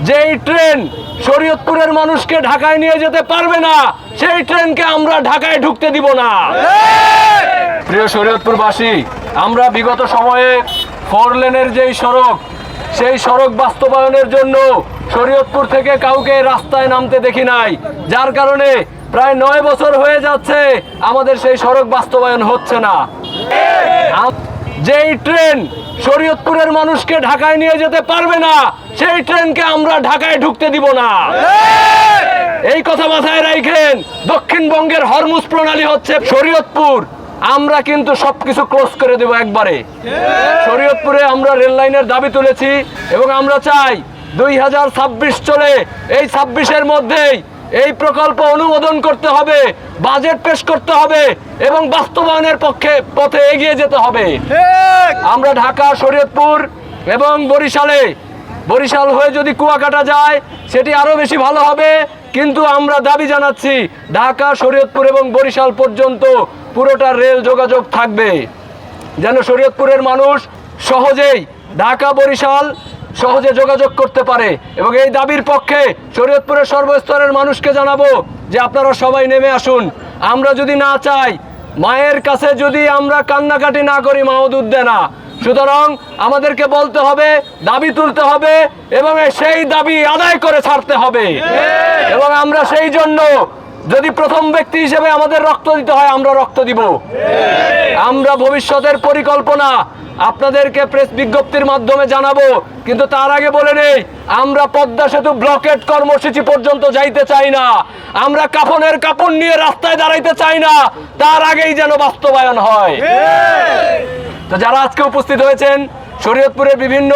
যেই ট্রেন শরীয়তপুরের মানুষকে ঢাকায় নিয়ে যেতে পারবে না, সেই ট্রেনকে আমরা ঢাকায় ঢুকতে দিব না। প্রিয় শরীয়তপুরবাসী, আমরা বিগত সময়ে 4 লেনের যেই সড়ক, সেই সড়ক বাস্তবায়নের জন্য শরীয়তপুর থেকে কাউকে রাস্তায় নামতে দেখি নাই, যার কারণে প্রায় 9 বছর হয়ে যাচ্ছে আমাদের সেই সড়ক বাস্তবায়ন হচ্ছে না। যেই ট্রেন শরীয়তপুরের মানুষকে ঢাকায় নিয়ে যেতে পারবে না, সেই ট্রেনকে আমরা ঢাকায় ঢুকতে দিব না। এই কথা মাথায় রাখেন। দক্ষিণবঙ্গের হরমুজ প্রণালী হচ্ছে শরীয়তপুর। আমরা কিন্তু সবকিছু ক্লোজ করে দেব একবারে। শরীয়তপুরে আমরা রেল লাইনের দাবি তুলেছি এবং আমরা চাই 2026 চলে, এই 26-এর মধ্যেই এই প্রকল্প অনুমোদন করতে হবে, বাজেট পেশ করতে হবে এবং বাস্তবায়নের পথে এগিয়ে যেতে হবে। আমরা ঢাকা, শরীয়তপুর এবং বরিশাল হয়ে যদি কুয়াকাটা যায় সেটি আরো বেশি ভালো হবে, কিন্তু আমরা দাবি জানাচ্ছি ঢাকা, শরীয়তপুর এবং বরিশাল পর্যন্ত পুরোটা রেল যোগাযোগ থাকবে, যেন শরীয়তপুরের মানুষ সহজেই ঢাকা, বরিশাল সহজে যোগাযোগ করতে পারে। এবং এই দাবির পক্ষে শরীয়তপুরের সর্বস্তরের মানুষকে জানাবো যে আপনারা সবাই নেমে আসুন। আমরা যদি না চাই, মায়ের কাছে যদি আমরা কান্নাকাটি না করি, মাও দুধ দেয় না। সুতরাং আমাদেরকে বলতে হবে, দাবি তুলতে হবে এবং সেই দাবি আদায় করে ছাড়তে হবে। এবং আমরা সেই জন্য যদি প্রথম ব্যক্তি হিসেবে আমাদের রক্ত দিতে হয়, আমরা রক্ত দিব। আমরা ভবিষ্যতের পরিকল্পনা আপনাদেরকে প্রেস বিজ্ঞপ্তির মাধ্যমে জানাবো, কিন্তু তার আগে বলে নেই, আমরা পদ্মা সেতু ব্লকেট কর্মসূচি পর্যন্ত যাইতে চাই না। আমরা কাফনের কাপড় নিয়ে রাস্তায় দাঁড়াইতে চাই না, তার আগেই যেন বাস্তবায়ন হয়। তো যারা আজকে উপস্থিত হয়েছেন, শরীয়তপুরের বিভিন্ন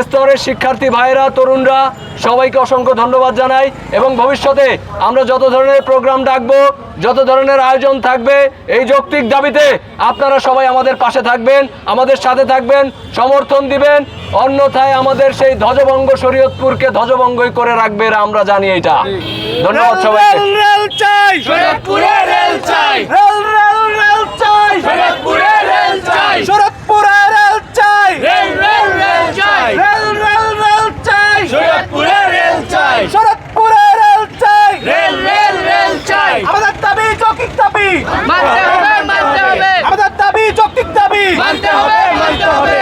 স্তরের শিক্ষার্থী ভাইরা, তরুণরা, সবাইকে অসংখ্য ধন্যবাদ জানাই। এবং ভবিষ্যতে আমরা যত ধরনের প্রোগ্রাম ডাকবো, যত ধরনের আয়োজন থাকবে, এই যৌক্তিক দাবিতে আপনারা সবাই আমাদের পাশে থাকবেন, আমাদের সাথে থাকবেন, সমর্থন দিবেন। অন্যথায় আমাদের সেই ধ্বজভঙ্গ শরীয়তপুরকে ধ্বজভঙ্গই করে রাখবে, আমরা জানি এটা। ধন্যবাদ সবাইকে। রেল চাই, শরীয়তপুরে রেল চাই, রেল রেল রেল চাই, শরীয়তপুরে রেল চাই, শরীয়তপুরে রেল চাই, রেল রেল রেল চাই, রেল রেল রেল চাই, শরীয়তপুরে রেল চাই, শরীয়তপুরে রেল চাই, রেল রেল রেল চাই। আমাদের দাবি যৌক্তিক দাবি, মানতে হবে, মানতে হবে। আমাদের দাবি যৌক্তিক দাবি, মানতে হবে, মানতে হবে।